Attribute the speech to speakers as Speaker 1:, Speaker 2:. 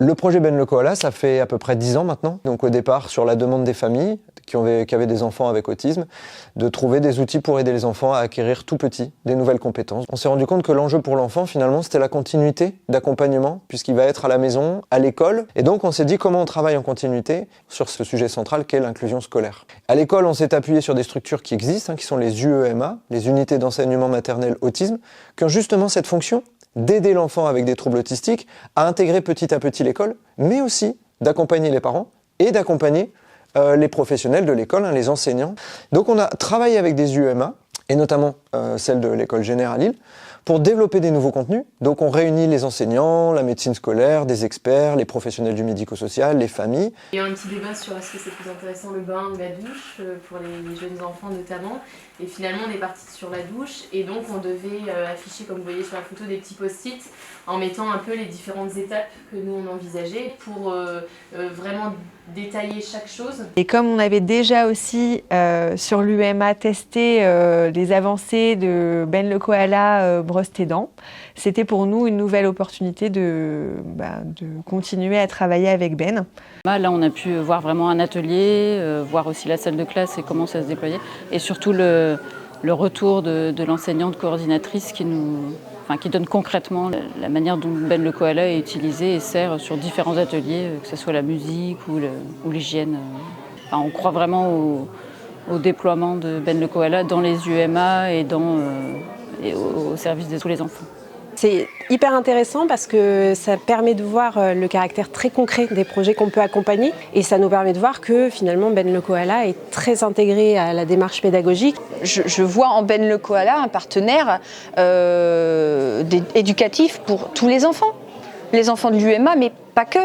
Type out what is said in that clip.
Speaker 1: Le projet Ben le Koala, ça fait à peu près 10 ans maintenant. Donc au départ, sur la demande des familles qui avaient des enfants avec autisme, de trouver des outils pour aider les enfants à acquérir tout petit des nouvelles compétences. On s'est rendu compte que l'enjeu pour l'enfant, finalement, c'était la continuité d'accompagnement, puisqu'il va être à la maison, à l'école. Et donc on s'est dit comment on travaille en continuité sur ce sujet central qu'est l'inclusion scolaire. À l'école, on s'est appuyé sur des structures qui existent, qui sont les UEMA, les unités d'enseignement maternel autisme, qui ont justement cette fonction d'aider l'enfant avec des troubles autistiques à intégrer petit à petit l'école, mais aussi d'accompagner les parents et d'accompagner les professionnels de l'école, les enseignants. Donc on a travaillé avec des UEMA, et notamment celle de l'école Générale Lille, pour développer des nouveaux contenus. Donc on réunit les enseignants, la médecine scolaire, des experts, les professionnels du médico-social, les familles.
Speaker 2: Il y a un petit débat sur est-ce que c'est plus intéressant le bain ou la douche, pour les jeunes enfants notamment. Et finalement on est parti sur la douche et donc on devait afficher, comme vous voyez sur la photo, des petits post-it en mettant un peu les différentes étapes que nous on envisageait pour vraiment détailler chaque chose.
Speaker 3: Et comme on avait déjà aussi sur l'UMA testé les avancées de Ben le Koala brosse tes dents, c'était pour nous une nouvelle opportunité de continuer à travailler avec Ben.
Speaker 4: Là, on a pu voir vraiment un atelier, voir aussi la salle de classe et comment ça se déployait. Et surtout le retour de l'enseignante coordinatrice qui donne concrètement la manière dont Ben le Koala est utilisé et sert sur différents ateliers, que ce soit la musique ou l'hygiène. On croit vraiment au déploiement de Ben le Koala dans les UMA et au service de tous les enfants.
Speaker 5: C'est hyper intéressant parce que ça permet de voir le caractère très concret des projets qu'on peut accompagner et ça nous permet de voir que finalement Ben le Koala est très intégré à la démarche pédagogique.
Speaker 6: Je vois en Ben le Koala un partenaire éducatif pour tous les enfants de l'UMA, mais pas que.